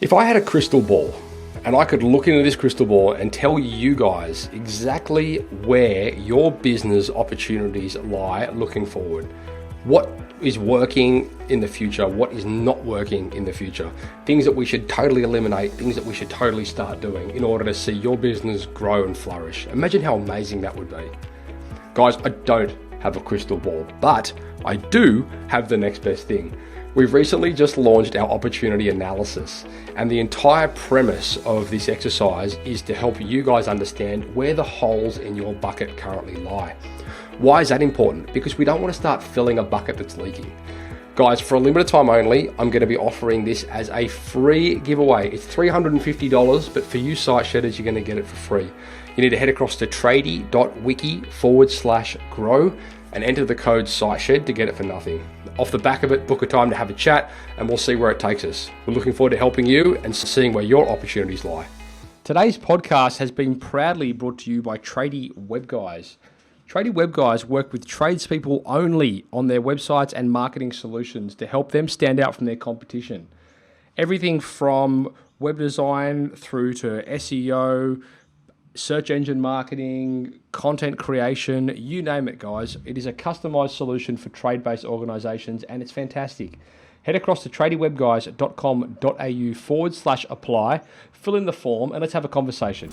If I had a crystal ball and I could look into this crystal ball and tell you guys exactly where your business opportunities lie looking forward, what is working in the future, what is not working in the future, things that we should totally eliminate, things that we should totally start doing in order to see your business grow and flourish. Imagine how amazing that would be. Guys, I don't have a crystal ball, but I do have the next best thing. We've recently just launched our opportunity analysis, and the entire premise of this exercise is to help you guys understand where the holes in your bucket currently lie. Why is that important? Because we don't want to start filling a bucket that's leaking. Guys, for a limited time only, I'm going to be offering this as a free giveaway. It's $350, but for you site shedders, you're going to get it for free. You need to head across to tradie.wiki/grow and enter the code SiteShed to get it for nothing. Off the back of it, book a time to have a chat and we'll see where it takes us. We're looking forward to helping you and seeing where your opportunities lie. Today's podcast has been proudly brought to you by Tradie Web Guys. Tradie Web Guys work with tradespeople only on their websites and marketing solutions to help them stand out from their competition. Everything from web design through to SEO, search engine marketing, content creation, you name it, guys. It is a customized solution for trade-based organizations and it's fantastic. Head across to tradiewebguys.com.au/apply, fill in the form and let's have a conversation.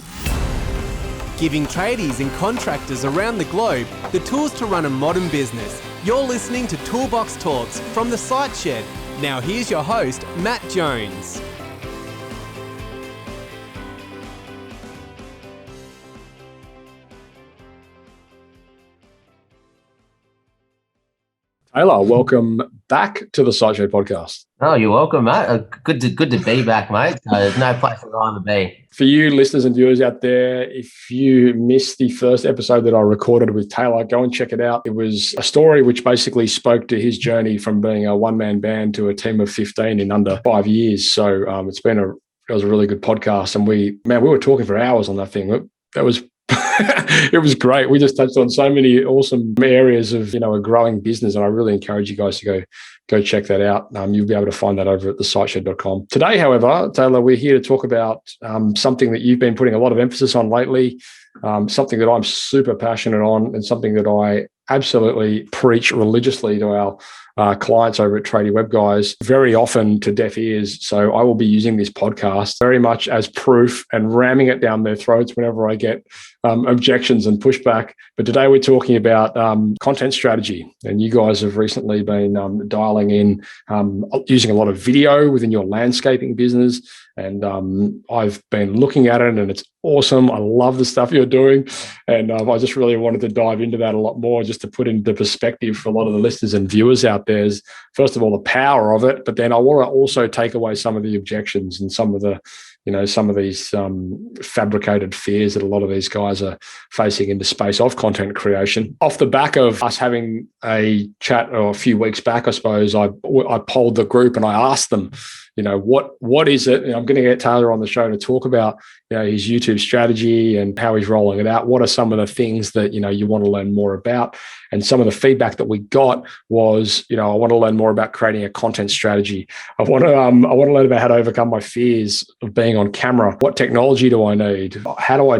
Giving tradies and contractors around the globe the tools to run a modern business. You're listening to Toolbox Talks from the Site Shed. Now here's your host, Matt Jones. Taylor, welcome back to the Site Shed podcast. Oh, you're welcome, mate. Good to be back, mate. There's no place I'd rather be. For you listeners and viewers out there, if you missed the first episode that I recorded with Taylor, go and check it out. It was a story which basically spoke to his journey from being a one-man band to a team of 15 in under 5 years. So it was a really good podcast, and we were talking for hours on that thing. That was it was great. We just touched on so many awesome areas of a growing business, and I really encourage you guys to go check that out. You'll be able to find that over at thesiteshed.com. Today, however, Taylor, we're here to talk about something that you've been putting a lot of emphasis on lately, something that I'm super passionate on, and something that I absolutely preach religiously to our clients over at Tradie Web Guys, very often to deaf ears. So I will be using this podcast very much as proof and ramming it down their throats whenever I get objections and pushback. But today we're talking about content strategy. And you guys have recently been dialing in, using a lot of video within your landscaping business. And I've been looking at it and it's awesome. I love the stuff you're doing. And I just really wanted to dive into that a lot more, just to put into perspective for a lot of the listeners and viewers out there, is, first of all, the power of it. But then I want to also take away some of the objections and some of the, some of these fabricated fears that a lot of these guys are facing in the space of content creation. Off the back of us having a chat a few weeks back, I suppose, I polled the group and I asked them, what is it? And I'm going to get Taylor on the show to talk about his YouTube strategy and how he's rolling it out. What are some of the things that you want to learn more about? And some of the feedback that we got was, I want to learn more about creating a content strategy. I want to learn about how to overcome my fears of being on camera. What technology do I need? How do I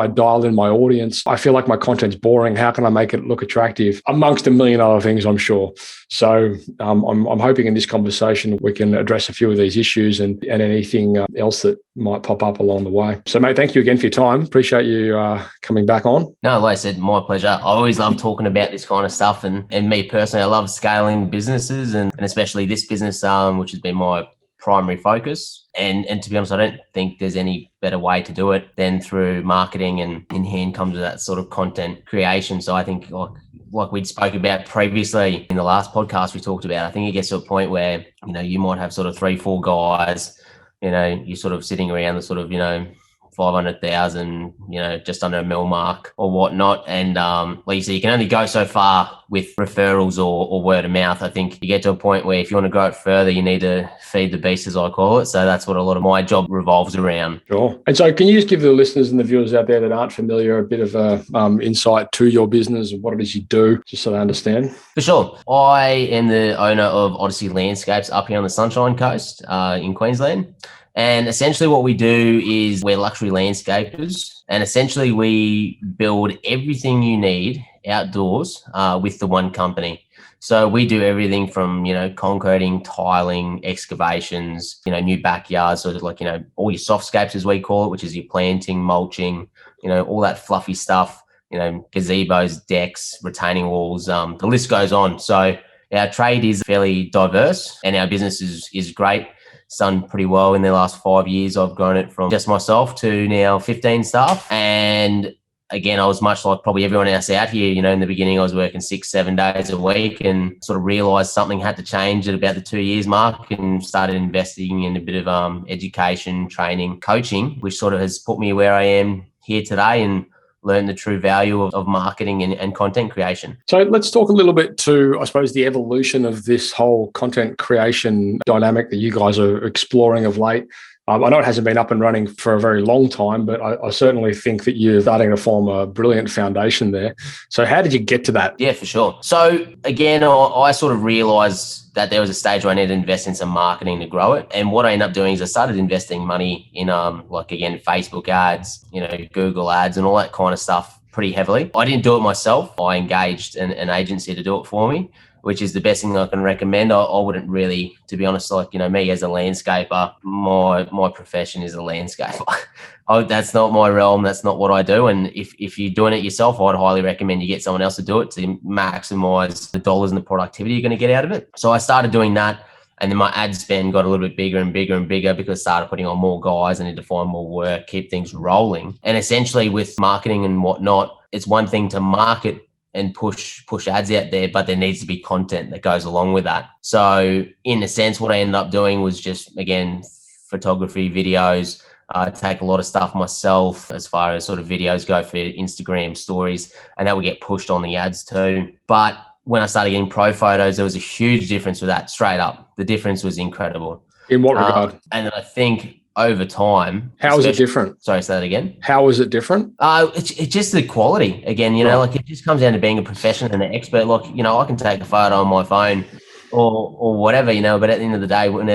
dial in my audience? I feel like my content's boring. How can I make it look attractive? Amongst a million other things, I'm sure. So I'm hoping in this conversation we can address a few of these issues and anything else that might pop up along the way. So, mate, thank you again for your time. Appreciate you coming back on. No, like I said, my pleasure. I always love talking about this kind of stuff, and me personally, I love scaling businesses and especially this business, which has been my primary focus. And to be honest, I don't think there's any better way to do it than through marketing, and in hand comes that sort of content creation. So I think like we'd spoke about previously in the last podcast we talked about, I think it gets to a point where, you might have sort of 3-4 guys, you're sort of sitting around the sort of, 500,000, just under a mil mark or whatnot. And like you said, you can only go so far with referrals or word of mouth. I think you get to a point where if you want to grow it further, you need to feed the beast, as I call it. So that's what a lot of my job revolves around. Sure. And so can you just give the listeners and the viewers out there that aren't familiar a bit of a insight to your business and what it is you do, just so they understand? For sure. I am the owner of Odyssey Landscapes up here on the Sunshine Coast in Queensland. And essentially what we do is we're luxury landscapers, and essentially we build everything you need outdoors with the one company. So we do everything from, concreting, tiling, excavations, new backyards, so like, all your softscapes as we call it, which is your planting, mulching, all that fluffy stuff, gazebos, decks, retaining walls, the list goes on. So our trade is fairly diverse and our business is great. It's done pretty well in the last 5 years. I've grown it from just myself to now 15 staff. And again, I was much like probably everyone else out here. In the beginning, I was working 6-7 days a week and sort of realized something had to change at about the 2 years mark and started investing in a bit of education, training, coaching, which sort of has put me where I am here today and learn the true value of marketing and content creation. So let's talk a little bit to, I suppose, the evolution of this whole content creation dynamic that you guys are exploring of late. I know it hasn't been up and running for a very long time, but I certainly think that you're starting to form a brilliant foundation there. So how did you get to that? Yeah, for sure. So again, I sort of realized that there was a stage where I needed to invest in some marketing to grow it. And what I ended up doing is I started investing money in Facebook ads, Google ads and all that kind of stuff pretty heavily. I didn't do it myself. I engaged an agency to do it for me, which is the best thing I can recommend. I wouldn't really, to be honest, me as a landscaper, my profession is a landscaper. That's not my realm. That's not what I do. And if you're doing it yourself, I'd highly recommend you get someone else to do it to maximize the dollars and the productivity you're going to get out of it. So I started doing that. And then my ad spend got a little bit bigger and bigger and bigger because I started putting on more guys. I need to find more work, keep things rolling. And essentially with marketing and whatnot, it's one thing to market and push ads out there, but there needs to be content that goes along with that. So in a sense, what I ended up doing was just, again, photography, videos, take a lot of stuff myself as far as sort of videos go for Instagram stories, and that would get pushed on the ads too. But when I started getting pro photos, there was a huge difference with that, straight up. The difference was incredible. In what regard? And I think over time. How is it different? Sorry, say that again. How is it different? It's just the quality. Again, it just comes down to being a professional and an expert. I can take a photo on my phone or whatever, but at the end of the day, when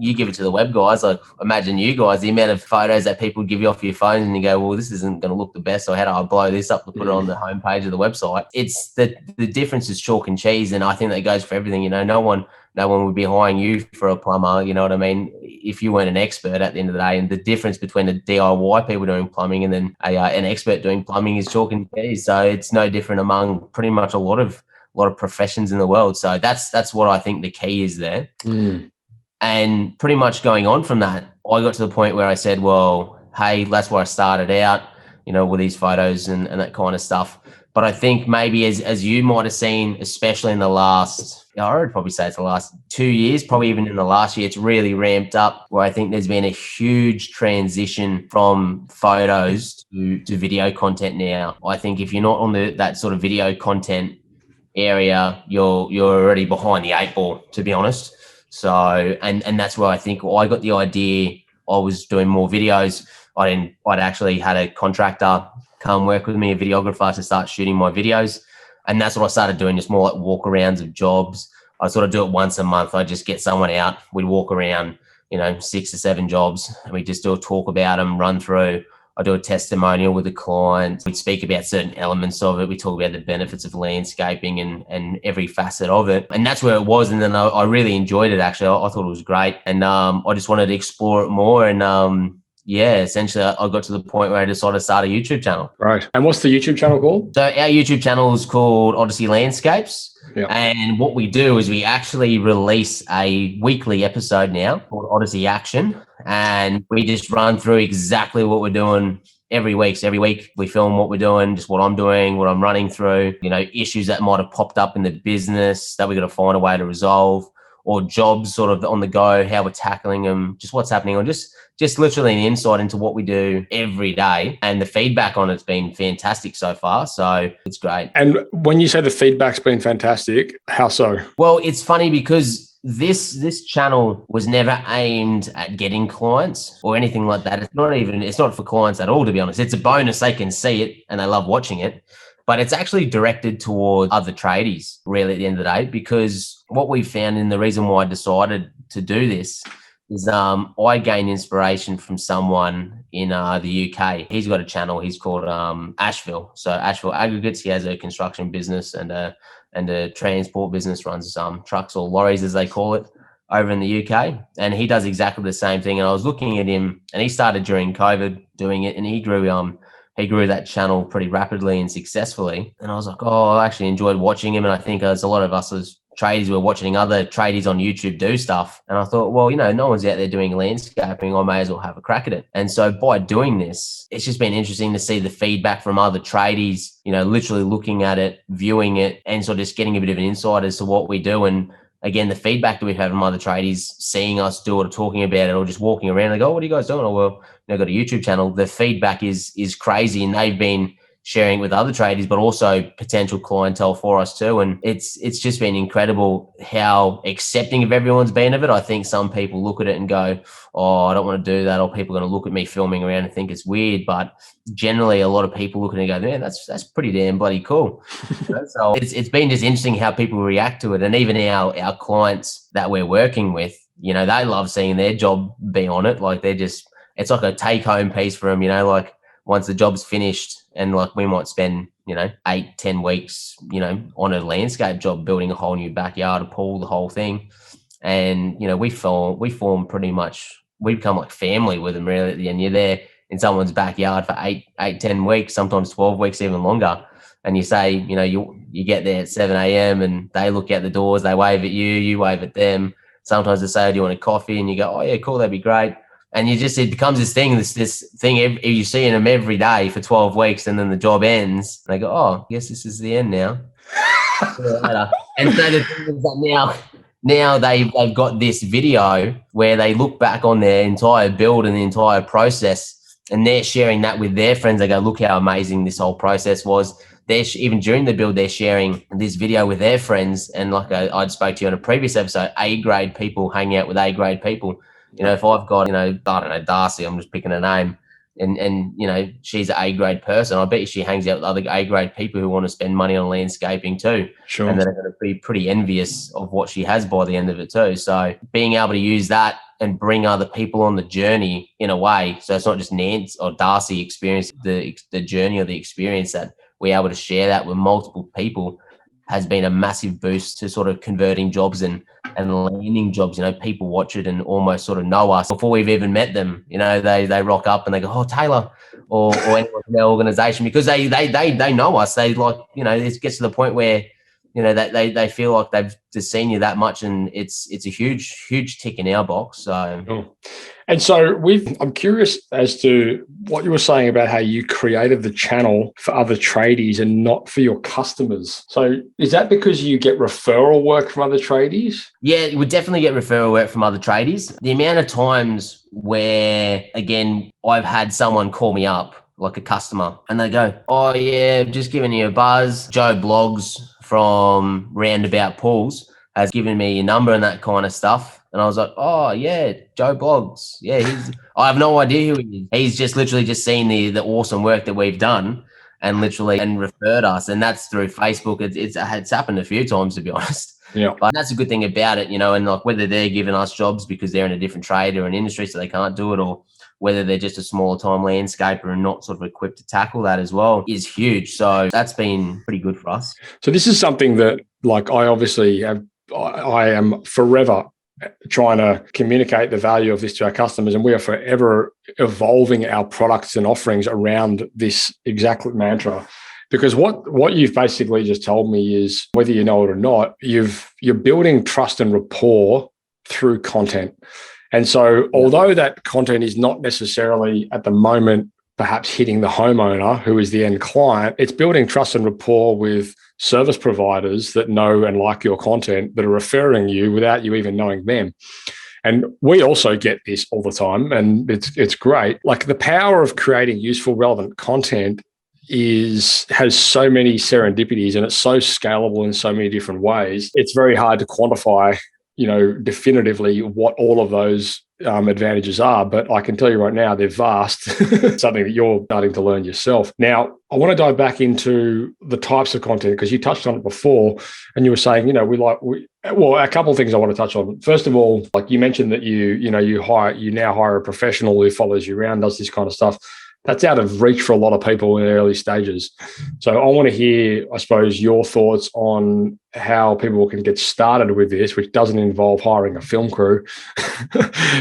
you give it to the web guys, imagine you guys, the amount of photos that people give you off your phones and you go, well, this isn't going to look the best. So how do I blow this up to put it on the homepage of the website? It's the difference is chalk and cheese. And I think that goes for everything. No one would be hiring you for a plumber. You know what I mean? If you weren't an expert at the end of the day, and the difference between a DIY people doing plumbing and then an expert doing plumbing is chalk and cheese. So it's no different among pretty much a lot of professions in the world. So that's what I think the key is there. And pretty much going on from that, I got to the point where I said, well, hey, that's where I started out, with these photos and that kind of stuff. But I think maybe as you might have seen, especially in the last, I would probably say it's the last 2 years, probably even in the last year, it's really ramped up, where I think there's been a huge transition from photos to video content now. I think if you're not on that sort of video content area, you're already behind the 8 ball, to be honest. So, and that's where I think I got the idea. I was doing more videos. I'd actually had a contractor come work with me, a videographer, to start shooting my videos. And that's what I started doing, just more like walk-arounds of jobs. I sort of do it once a month. I just get someone out. We'd walk around, 6 to 7 jobs, and we just do a talk about them, run through. I do a testimonial with the client. We speak about certain elements of it. We talk about the benefits of landscaping and every facet of it. And that's where it was. And then I really enjoyed it, actually. I thought it was great. And I just wanted to explore it more. And essentially I got to the point where I decided to start a YouTube channel. Right. And what's the YouTube channel called? So our YouTube channel is called Odyssey Landscapes. Yeah. And what we do is we actually release a weekly episode now called Odyssey Action. And we just run through exactly what we're doing every week. So every week we film what we're doing, just what I'm doing, what I'm running through, issues that might have popped up in the business that we got to find a way to resolve, or jobs sort of on the go, how we're tackling them, just what's happening, or just literally an insight into what we do every day. And the feedback on it's been fantastic so far. So it's great. And when you say the feedback's been fantastic, how so? Well, it's funny because this channel was never aimed at getting clients or anything like that. It's not for clients at all, to be honest. It's a bonus. They can see it and they love watching it. But it's actually directed towards other tradies, really, at the end of the day, because what we found, and the reason why I decided to do this, is I gain inspiration from someone in the UK. He's got a channel. He's called Asheville. So Asheville Aggregates. He has a construction business and a transport business, runs trucks or lorries as they call it over in the UK. And he does exactly the same thing. And I was looking at him, and he started during COVID doing it, and he grew that channel pretty rapidly and successfully. And I was like, oh, I actually enjoyed watching him. And I think there's a lot of us as tradies were watching other tradies on YouTube do stuff. And I thought, well, no one's out there doing landscaping. I may as well have a crack at it. And so by doing this, it's just been interesting to see the feedback from other tradies, literally looking at it, viewing it, and sort of just getting a bit of an insight as to what we do. And again, the feedback that we've had from other tradies, seeing us do it or talking about it or just walking around, they go, oh, what are you guys doing? Oh, well, got a YouTube channel. The feedback is crazy, and they've been sharing with other tradies, but also potential clientele for us too. And it's just been incredible how accepting of everyone's been of it. I think some people look at it and go, oh, I don't want to do that, or people are going to look at me filming around and think it's weird. But generally, a lot of people look at it and go, man, that's pretty damn bloody cool. So it's been just interesting how people react to it. And even our clients that we're working with, they love seeing their job be on it. Like it's like a take-home piece for them, like once the job's finished, and like we might spend, 8-10 weeks, on a landscape job, building a whole new backyard, a pool, the whole thing. And, we form pretty much, we become like family with them really at the end. You're there in someone's backyard for 8-10 weeks, sometimes 12 weeks, even longer. And you say, you get there at 7 a.m. and they look out the doors, they wave at you, you wave at them. Sometimes they say, do you want a coffee? And you go, oh yeah, cool, that'd be great. And it becomes this thing you see them every day for 12 weeks, and then the job ends. And they go, oh, I guess this is the end now. And so the thing is that now they've got this video where they look back on their entire build and the entire process, and they're sharing that with their friends. They go, look how amazing this whole process was. Even during the build, they're sharing this video with their friends. And like I'd spoke to you on a previous episode, A-grade people hanging out with A-grade people. If I've got, I don't know, Darcy, I'm just picking a name, and she's an A-grade person, I bet you she hangs out with other A-grade people who want to spend money on landscaping too. Sure. And they're going to be pretty envious of what she has by the end of it too. So being able to use that and bring other people on the journey in a way, so it's not just Nance or Darcy experience the journey or the experience, that we're able to share that with multiple people, has been a massive boost to sort of converting jobs and landing jobs. People watch it and almost sort of know us before we've even met them. They rock up and they go, oh, Taylor, or anyone from our organization, because they know us. They like, it gets to the point where, they feel like they've just seen you that much, and it's a huge tick in our box. So. Cool. And so I'm curious as to what you were saying about how you created the channel for other tradies and not for your customers. So is that because you get referral work from other tradies? Yeah, we definitely get referral work from other tradies. The amount of times where, again, I've had someone call me up, like a customer, and they go, oh yeah, just giving you a buzz. Joe Blogs from Roundabout Pools has given me your number and that kind of stuff. And I was like, oh yeah, Joe Blogs. Yeah, I have no idea who he is. He's just literally just seen the awesome work that we've done and referred us. And that's through Facebook. It's happened a few times, to be honest. Yeah. But that's a good thing about it, and like whether they're giving us jobs because they're in a different trade or an industry so they can't do it, or whether they're just a smaller time landscaper and not sort of equipped to tackle that as well, is huge. So that's been pretty good for us. So this is something that, like, I am forever trying to communicate the value of this to our customers, and we are forever evolving our products and offerings around this exact mantra. Because what you've basically just told me is, whether you know it or not, you're building trust and rapport through content. And so although that content is not necessarily at the moment perhaps hitting the homeowner, who is the end client, it's building trust and rapport with service providers that know and like your content, that are referring you without you even knowing them. And we also get this all the time, and it's great. Like, the power of creating useful, relevant content has so many serendipities, and it's so scalable in so many different ways. It's very hard to quantify, definitively what all of those advantages are, but I can tell you right now, they're vast, something that you're starting to learn yourself. Now, I want to dive back into the types of content because you touched on it before and you were saying, well, a couple of things I want to touch on. First of all, like you mentioned that you now hire a professional who follows you around, does this kind of stuff. That's out of reach for a lot of people in the early stages. So I want to hear, I suppose, your thoughts on how people can get started with this, which doesn't involve hiring a film crew.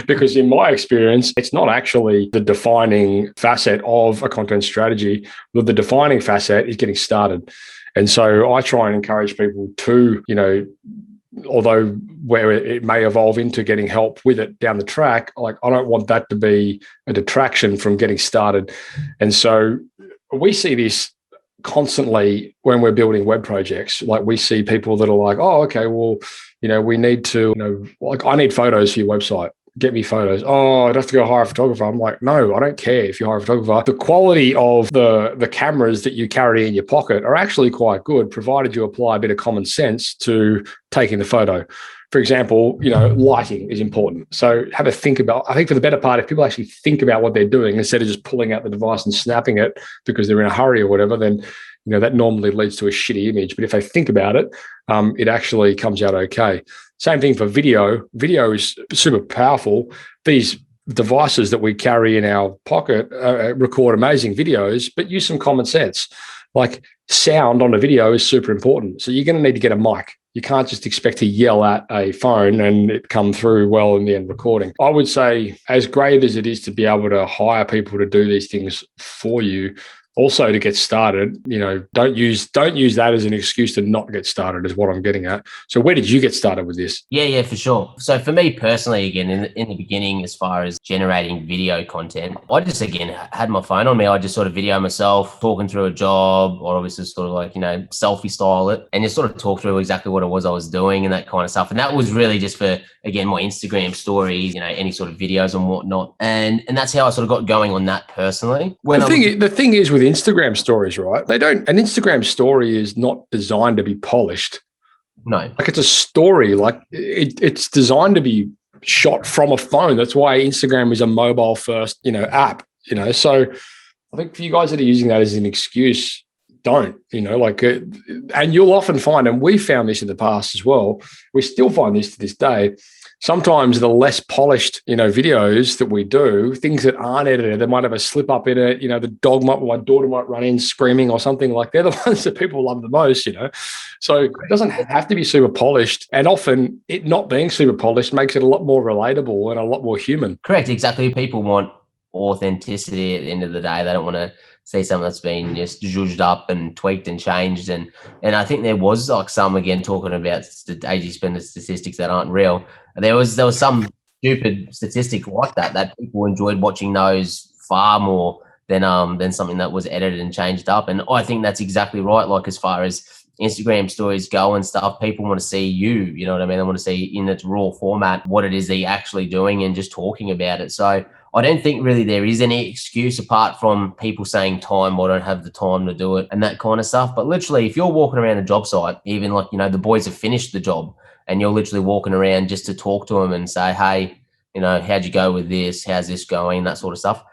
Because in my experience, it's not actually the defining facet of a content strategy, but the defining facet is getting started. And so I try and encourage people to, although where it may evolve into getting help with it down the track, like I don't want that to be a detraction from getting started. And so we see this constantly when we're building web projects. Like we see people that are like, oh, okay, well, we need to, like I need photos for your website. Get me photos. Oh, I'd have to go hire a photographer. I'm like, no, I don't care if you hire a photographer. The quality of the cameras that you carry in your pocket are actually quite good, provided you apply a bit of common sense to taking the photo. For example, lighting is important. So have a think about, I think for the better part, if people actually think about what they're doing instead of just pulling out the device and snapping it because they're in a hurry or whatever, then that normally leads to a shitty image. But if they think about it, it actually comes out okay. Same thing for video. Video is super powerful. These devices that we carry in our pocket record amazing videos, but use some common sense. Like sound on a video is super important. So you're going to need to get a mic. You can't just expect to yell at a phone and it come through well in the end recording. I would say, as great as it is to be able to hire people to do these things for you, also to get started, don't use that as an excuse to not get started is what I'm getting at. So where did you get started with this? Yeah, for sure. So for me personally, again, in the beginning, as far as generating video content, I just, again, had my phone on me. I just sort of video myself talking through a job, or obviously sort of like, selfie style it, and just sort of talk through exactly what it was I was doing and that kind of stuff. And that was really just for, again, my Instagram stories, any sort of videos and whatnot. And that's how I sort of got going on that personally. The thing is with Instagram stories, right? An Instagram story is not designed to be polished. No. Like it's a story, like it's designed to be shot from a phone. That's why Instagram is a mobile first, app, So I think for you guys that are using that as an excuse, don't, and you'll often find, and we found this in the past as well, we still find this to this day, sometimes the less polished, videos that we do, things that aren't edited, they might have a slip up in it, my daughter might run in screaming or something, like they're the ones that people love the most, So it doesn't have to be super polished. And often it not being super polished makes it a lot more relatable and a lot more human. Correct. Exactly. People want authenticity at the end of the day. They don't want to see something that's been just zhuzhed up and tweaked and changed. And I think there was like some, again, talking about AG spender statistics that aren't real. There was some stupid statistic like that people enjoyed watching those far more than something that was edited and changed up. And I think that's exactly right. Like as far as Instagram stories go and stuff, people want to see you, you know what I mean? They want to see in its raw format what it is that you're actually doing and just talking about it. So I don't think really there is any excuse apart from people saying time, I don't have the time to do it and that kind of stuff. But literally, if you're walking around a job site, even like, the boys have finished the job and you're literally walking around just to talk to them and say, hey, how'd you go with this? How's this going? That sort of stuff.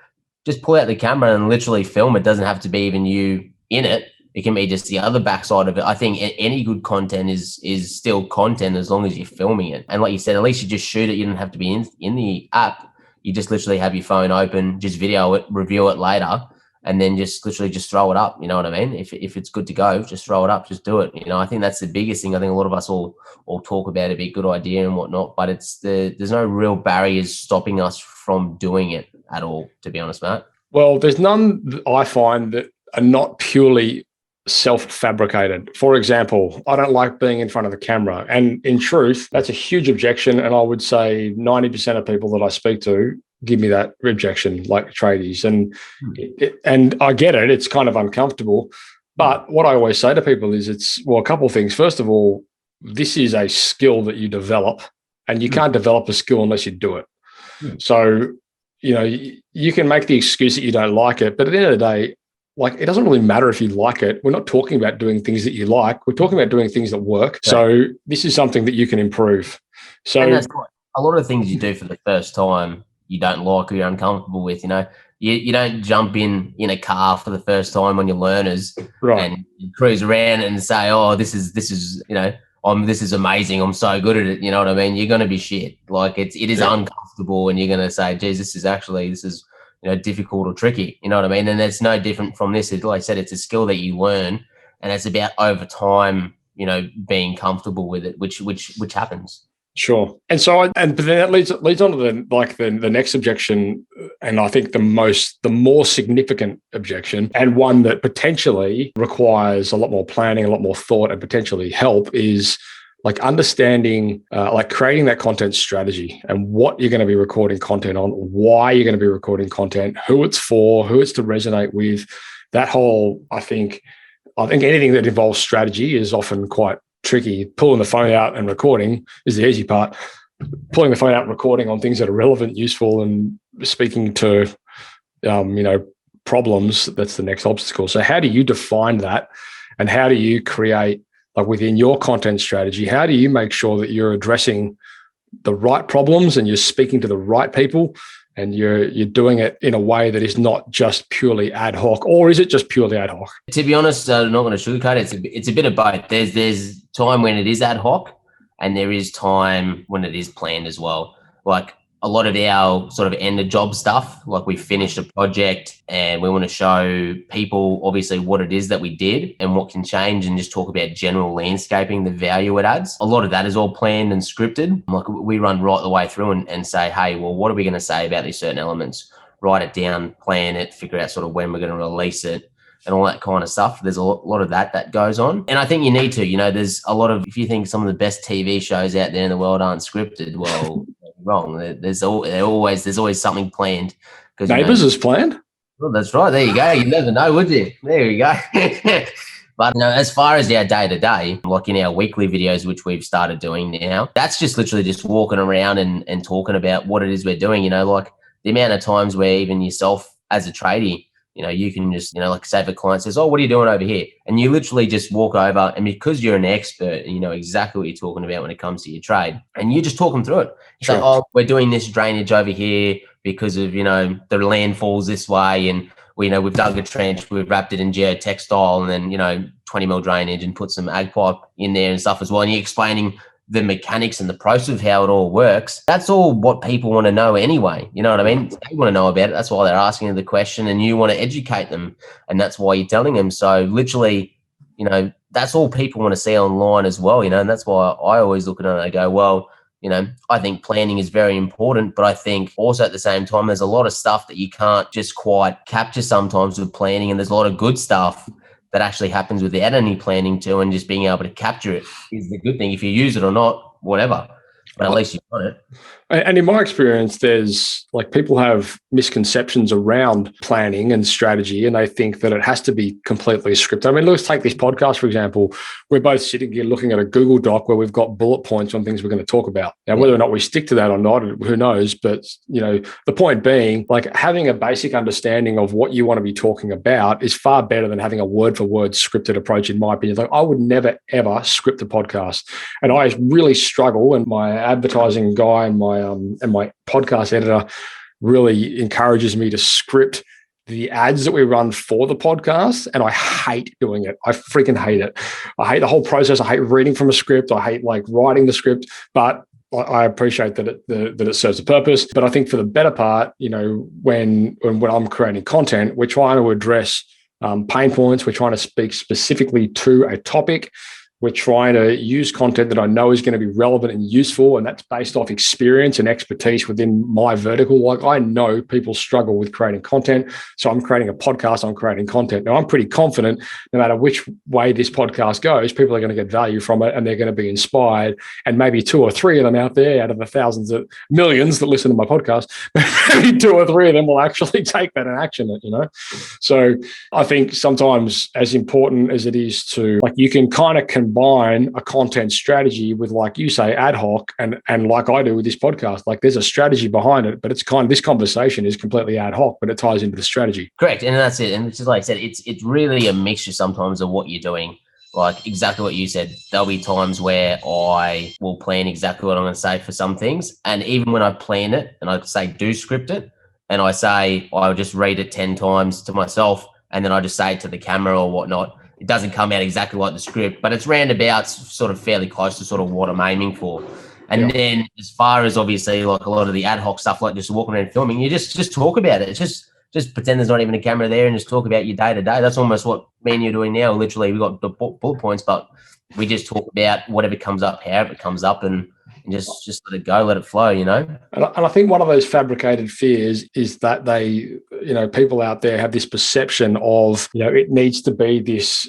Just pull out the camera and literally film. It doesn't have to be even you in it. It can be just the other backside of it. I think any good content is still content as long as you're filming it. And like you said, at least you just shoot it. You don't have to be in the app. You just literally have your phone open, just video it, review it later, and then just literally just throw it up. You know what I mean? If it's good to go, just throw it up, just do it. I think that's the biggest thing. I think a lot of us all talk about it, be a good idea and whatnot, but there's no real barriers stopping us from doing it at all, to be honest, Matt. Well, there's none that I find that are not purely self-fabricated. For example, I don't like being in front of the camera. And in truth, that's a huge objection. And I would say 90% of people that I speak to give me that objection, like tradies. And I get it. It's kind of uncomfortable. But what I always say to people is a couple of things. First of all, this is a skill that you develop, and you can't develop a skill unless you do it. So, you can make the excuse that you don't like it, but at the end of the day, like, it doesn't really matter if you like it. We're not talking about doing things that you like. We're talking about doing things that work. So this is something that you can improve. So and that's right. a lot of things you do for the first time you don't like or you're uncomfortable with, you don't jump in a car for the first time on your learners and cruise around and say, oh, this is this is amazing, I'm so good at it. You know what I mean? You're going to be shit. Like it is uncomfortable, and you're going to say, geez, this is difficult or tricky. You know what I mean? And it's no different from this. Like I said, it's a skill that you learn, and it's about over time, being comfortable with it, which happens. Sure. And so, but then that leads on to the next objection, and I think the more significant objection, and one that potentially requires a lot more planning, a lot more thought, and potentially help, is like understanding, like creating that content strategy and what you're going to be recording content on, why you're going to be recording content, who it's for, who it's to resonate with. That whole, I think anything that involves strategy is often quite tricky. Pulling the phone out and recording is the easy part. Pulling the phone out and recording on things that are relevant, useful, and speaking to, problems, that's the next obstacle. So how do you define that? And how do you create, like within your content strategy, how do you make sure that you're addressing the right problems and you're speaking to the right people and you're doing it in a way that is not just purely ad hoc? Or is it just purely ad hoc? To be honest, I'm not going to sugarcoat it. It's a bit of both. There's time when it is ad hoc, and there is time when it is planned as well. Like a lot of our sort of end of job stuff, like we finished a project and we want to show people obviously what it is that we did and what can change, and just talk about general landscaping, the value it adds. A lot of that is all planned and scripted. Like we run right the way through and say, hey, well, what are we going to say about these certain elements? Write it down, plan it, figure out sort of when we're going to release it, and all that kind of stuff. There's a lot of that goes on. And I think you need to, there's a lot of, if you think some of the best TV shows out there in the world aren't scripted, well, wrong. There's always something planned. Neighbours is planned? Well, that's right. There you go. You never know, would you? There you go. But as far as our day-to-day, like in our weekly videos, which we've started doing now, that's just literally just walking around and talking about what it is we're doing. Like the amount of times where even yourself as a tradie, you can just, like say if a client says, oh, what are you doing over here? And you literally just walk over, and because you're an expert and you know exactly what you're talking about when it comes to your trade, and you just talk them through it. You say, oh, we're doing this drainage over here because of, the land falls this way, and we've dug a trench, we've wrapped it in geotextile, and then, 20 mil drainage, and put some ag pipe in there and stuff as well. And you're explaining the mechanics and the process of how it all works. That's all what people want to know anyway. You know what I mean? They want to know about it. That's why they're asking you the question, and you want to educate them, and that's why you're telling them. So literally, that's all people want to see online as well, and that's why I always look at it and I go, well, I think planning is very important, but I think also at the same time, there's a lot of stuff that you can't just quite capture sometimes with planning, and there's a lot of good stuff that actually happens without any planning too, and just being able to capture it is the good thing. If you use it or not, whatever, but at least you've got it. And in my experience, there's like people have misconceptions around planning and strategy, and they think that it has to be completely scripted. I mean, let's take this podcast, for example. We're both sitting here looking at a Google Doc where we've got bullet points on things we're going to talk about. Now, whether or not we stick to that or not, who knows? But, the point being, like having a basic understanding of what you want to be talking about is far better than having a word for word scripted approach, in my opinion. Like I would never, ever script a podcast. And I really struggle, and my advertising guy and my podcast editor really encourages me to script the ads that we run for the podcast, and I hate doing it. I freaking hate it. I hate the whole process. I hate reading from a script. I hate like writing the script, but I appreciate that it serves a purpose. But I think for the better part, when I'm creating content, we're trying to address pain points. We're trying to speak specifically to a topic. We're trying to use content that I know is going to be relevant and useful, and that's based off experience and expertise within my vertical. Like I know people struggle with creating content, so I'm creating a podcast, I'm creating content. Now, I'm pretty confident no matter which way this podcast goes, people are going to get value from it, and they're going to be inspired, and maybe 2 or 3 of them out there out of the thousands of millions that listen to my podcast, maybe 2 or 3 of them will actually take that and action it, So I think sometimes as important as it is to, like, you can kind of combine a content strategy with, like you say, ad hoc, and like I do with this podcast, like there's a strategy behind it, but it's kind of, this conversation is completely ad hoc, but it ties into the strategy. Correct. And that's it. And it's just like I said, it's really a mixture sometimes of what you're doing. like exactly what you said. There'll be times where I will plan exactly what I'm going to say for some things. And even when I plan it and I say do script it, and I say I'll just read it 10 times to myself, and then I just say it to the camera or whatnot, it doesn't come out exactly like the script, but it's roundabouts sort of fairly close to sort of what I'm aiming for. And then as far as obviously like a lot of the ad hoc stuff, like just walking around filming, you just talk about it. It's just pretend there's not even a camera there and just talk about your day to day. That's almost what me and you're doing now. Literally, we got the bullet points, but we just talk about whatever comes up, however it comes up, and just let it go, let it flow, you know? And I think one of those fabricated fears is that they, people out there have this perception of, it needs to be this,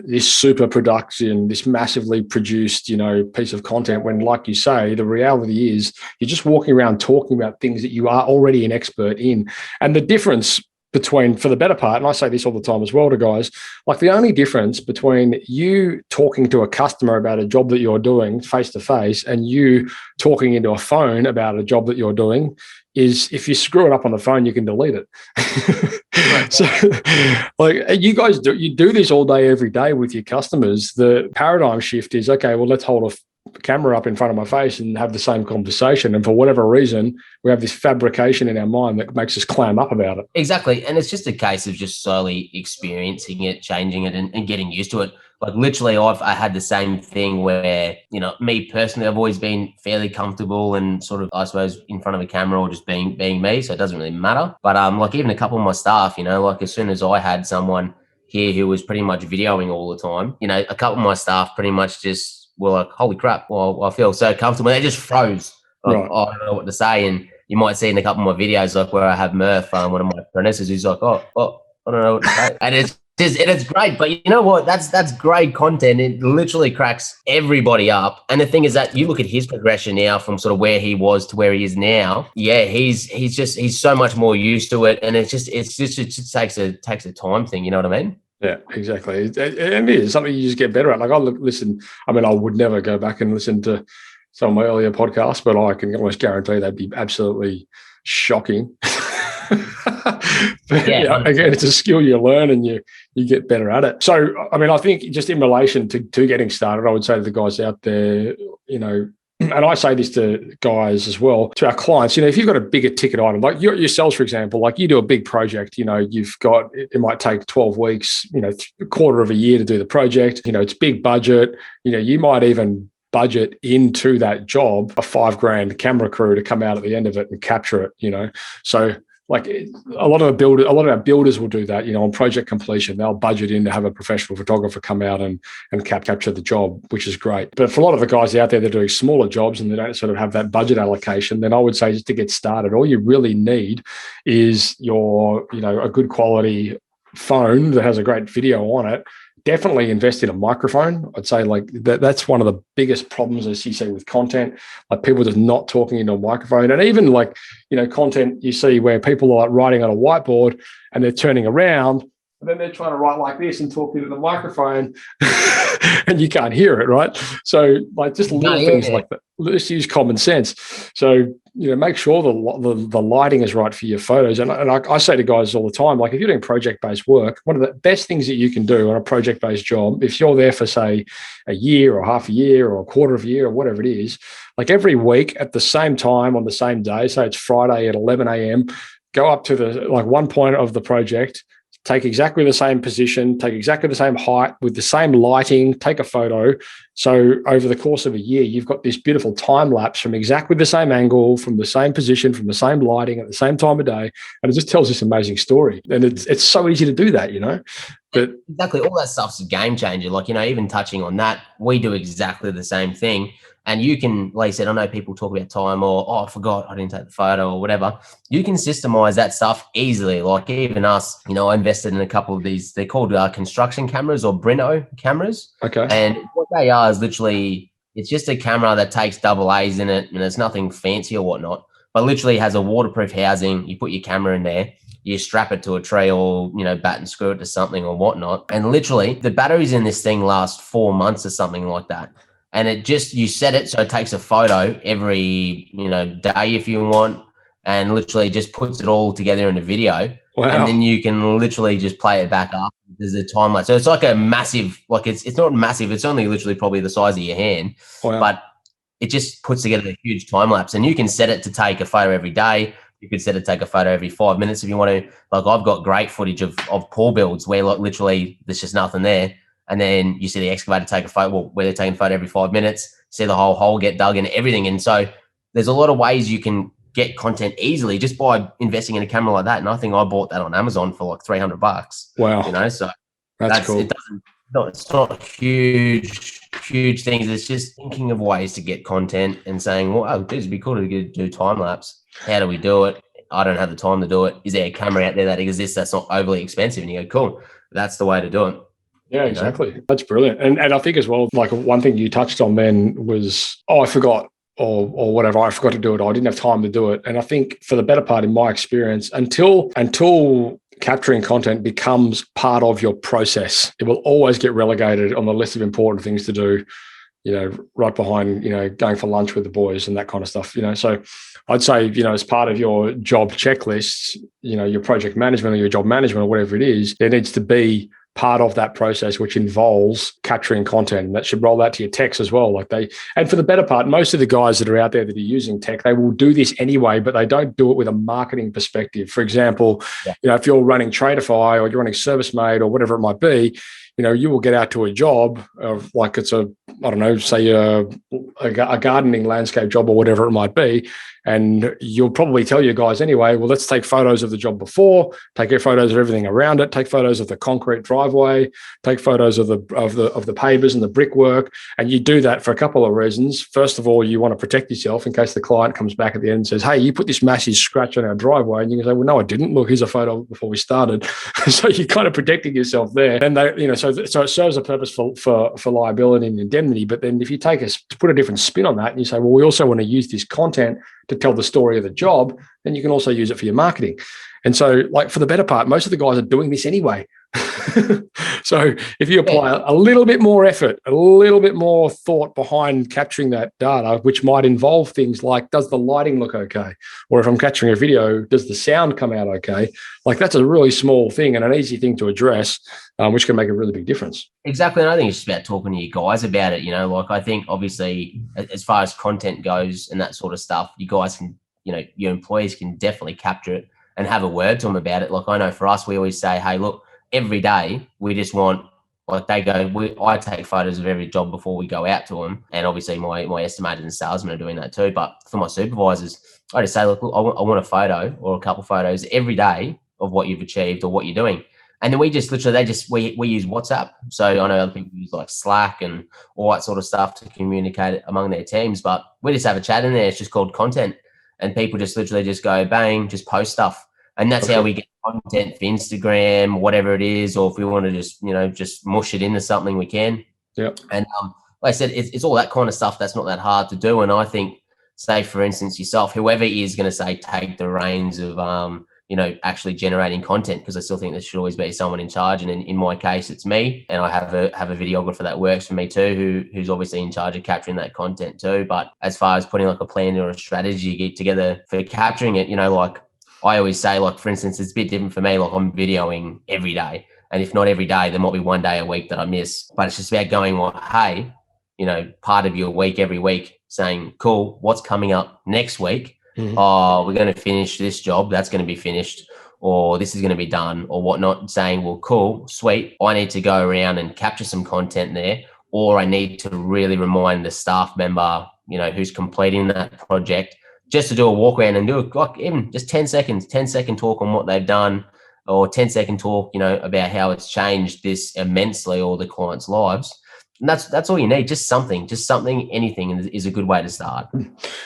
this super production, this massively produced, piece of content, when, like you say, the reality is you're just walking around talking about things that you are already an expert in. And the difference between, for the better part, and I say this all the time as well to guys, like the only difference between you talking to a customer about a job that you're doing face to face and you talking into a phone about a job that you're doing is if you screw it up on the phone, you can delete it. So like you guys do this all day, every day with your customers. The paradigm shift is, okay, well, let's hold a camera up in front of my face and have the same conversation. And for whatever reason, we have this fabrication in our mind that makes us clam up about it. Exactly. And it's just a case of just slowly experiencing it, changing it, and getting used to it. Like literally, I had the same thing where, me personally, I've always been fairly comfortable and sort of, I suppose, in front of a camera or just being me. So it doesn't really matter. But like even a couple of my staff, like as soon as I had someone here who was pretty much videoing all the time, a couple of my staff pretty much just were like, holy crap, well, I feel so comfortable. They just froze. Like, Right. I don't know what to say. And you might see in a couple of my videos, like where I have Murph, one of my apprentices, who's like, oh, I don't know what to say. And it's great. But you know what? That's great content. It literally cracks everybody up. And the thing is that you look at his progression now from sort of where he was to where he is now. Yeah, he's so much more used to it. And it just takes a time thing. You know what I mean? Yeah, exactly. And it is something you just get better at. Like I would never go back and listen to some of my earlier podcasts, but I can almost guarantee they'd be absolutely shocking. But, again, it's a skill you learn and you get better at it. So, I think just in relation to getting started, I would say to the guys out there, and I say this to guys as well, to our clients, if you've got a bigger ticket item, like yourselves, for example, like you do a big project, you've got, it might take 12 weeks, a quarter of a year to do the project, it's big budget, you might even budget into that job a $5,000 camera crew to come out at the end of it and capture it, so like a lot of our builders will do that, on project completion, they'll budget in to have a professional photographer come out and capture the job, which is great. But for a lot of the guys out there that are doing smaller jobs and they don't sort of have that budget allocation, then I would say just to get started, all you really need is a good quality phone that has a great video on it. Definitely invest in a microphone. I'd say like that's one of the biggest problems as you see with content, like people just not talking into a microphone. And even like, content you see where people are like writing on a whiteboard and they're turning around and then they're trying to write like this and talk into the microphone and you can't hear it, right? So like just little things like that. Just use common sense. So, make sure the lighting is right for your photos. And I say to guys all the time, like if you're doing project-based work, one of the best things that you can do on a project-based job, if you're there for say a year or half a year or a quarter of a year or whatever it is, like every week at the same time on the same day, say it's Friday at 11 a.m., go up to the one point of the project, take exactly the same position, take exactly the same height with the same lighting, take a photo. So over the course of a year, you've got this beautiful time lapse from exactly the same angle, from the same position, from the same lighting at the same time of day. And it just tells this amazing story. And it's so easy to do that, But exactly. All that stuff's a game changer. Like, even touching on that, we do exactly the same thing. And you can, like I said, I know people talk about time or, I forgot, I didn't take the photo or whatever. You can systemize that stuff easily. Like even us, I invested in a couple of these, they're called construction cameras or Brino cameras. Okay. And what they are is literally, it's just a camera that takes double A's in it and it's nothing fancy or whatnot, but literally has a waterproof housing. You put your camera in there, you strap it to a tree or, bat and screw it to something or whatnot. And literally the batteries in this thing last 4 months or something like that. And you set it so it takes a photo every, day if you want. and literally just puts it all together in a video. Wow. And then you can literally just play it back up. There's a time lapse. So it's like a massive, like it's not massive. It's only literally probably the size of your hand, Wow. but it just puts together a huge time lapse. And you can set it to take a photo every day. You could set it to take a photo every 5 minutes if you want to. Like I've got great footage of pool builds where like literally there's just nothing there. And then you see the excavator take a photo, well, where they're taking a photo every 5 minutes, see the whole hole get dug and everything. And so there's a lot of ways you can get content easily just by investing in a camera like that. And I think I bought that on Amazon for like $300. Wow. You know, so that's cool. It's not huge things. It's just thinking of ways to get content and saying, well, oh, dude, it'd be cool to do time lapse. How do we do it? I don't have the time to do it. Is there a camera out there that exists that's not overly expensive? And you go, cool, that's the way to do it. Yeah, exactly. You know? That's brilliant. And I think as well, like one thing you touched on then was, I forgot. Or whatever, I forgot to do it. I didn't have time to do it. And I think for the better part, in my experience, until capturing content becomes part of your process, it will always get relegated on the list of important things to do, you know, right behind, you know, going for lunch with the boys and that kind of stuff, you know. So I'd say, you know, as part of your job checklists, you know, your project management or your job management or whatever it is, there needs to be part of that process which involves capturing content. And that should roll out to your techs as well. And for the better part, most of the guys that are out there that are using tech, they will do this anyway, but they don't do it with a marketing perspective. For example, you know, if you're running Tradify or you're running ServiceMate or whatever it might be, you know, you will get out to a job of like it's a, I don't know, say a gardening landscape job or whatever it might be. And you'll probably tell your guys anyway, well, let's take photos of the job before, take photos of everything around it, take photos of the concrete driveway, take photos of the pavers and the brickwork. And you do that for a couple of reasons. First of all, you want to protect yourself in case the client comes back at the end and says, hey, you put this massive scratch on our driveway. And you can say, well, no, I didn't. Look, here's a photo before we started. So you're kind of protecting yourself there. And they, you know, so it serves a purpose for liability and indemnity. But then if you put a different spin on that and you say, well, we also want to use this content to tell the story of the job, then you can also use it for your marketing. And so, like, for the better part, most of the guys are doing this anyway. So if you apply a little bit more effort, a little bit more thought behind capturing that data, which might involve things like, does the lighting look okay? Or if I'm capturing a video, does the sound come out okay? Like, that's a really small thing and an easy thing to address, which can make a really big difference. Exactly. And I think it's just about talking to you guys about it. You know, like, I think obviously as far as content goes and that sort of stuff, you guys can, you know, your employees can definitely capture it and have a word to them about it. Like, I know for us, we always say, hey, look, every day we just want, like, they go, I take photos of every job before we go out to them. And obviously my estimators and salesmen are doing that too. But for my supervisors, I just say, look, I want a photo or a couple of photos every day of what you've achieved or what you're doing. And then we just literally, we use WhatsApp. So I know other people use like Slack and all that sort of stuff to communicate among their teams, but we just have a chat in there. It's just called content. And people just literally just go bang, just post stuff. And that's how we get content for Instagram, whatever it is, or if we want to just, you know, just mush it into something, we can. Yeah. And like I said, it's all that kind of stuff that's not that hard to do. And I think, say, for instance, yourself, whoever is going to say take the reins of, you know, actually generating content, because I still think there should always be someone in charge. And in my case, it's me. And I have a videographer that works for me too, who's obviously in charge of capturing that content too. But as far as putting like a plan or a strategy together for capturing it, you know, like, I always say, like, for instance, it's a bit different for me. Like, I'm videoing every day. And if not every day, there might be one day a week that I miss. But it's just about going, well, hey, you know, part of your week every week saying, cool, what's coming up next week? Mm-hmm. Oh, we're going to finish this job. That's going to be finished. Or this is going to be done or whatnot. Saying, well, cool, sweet. I need to go around and capture some content there. Or I need to really remind the staff member, you know, who's completing that project, just to do a walk around and do it, like, even just 10-second talk on what they've done, or 10-second talk, you know, about how it's changed this immensely all the clients' lives. And that's all you need. Just something, anything is a good way to start.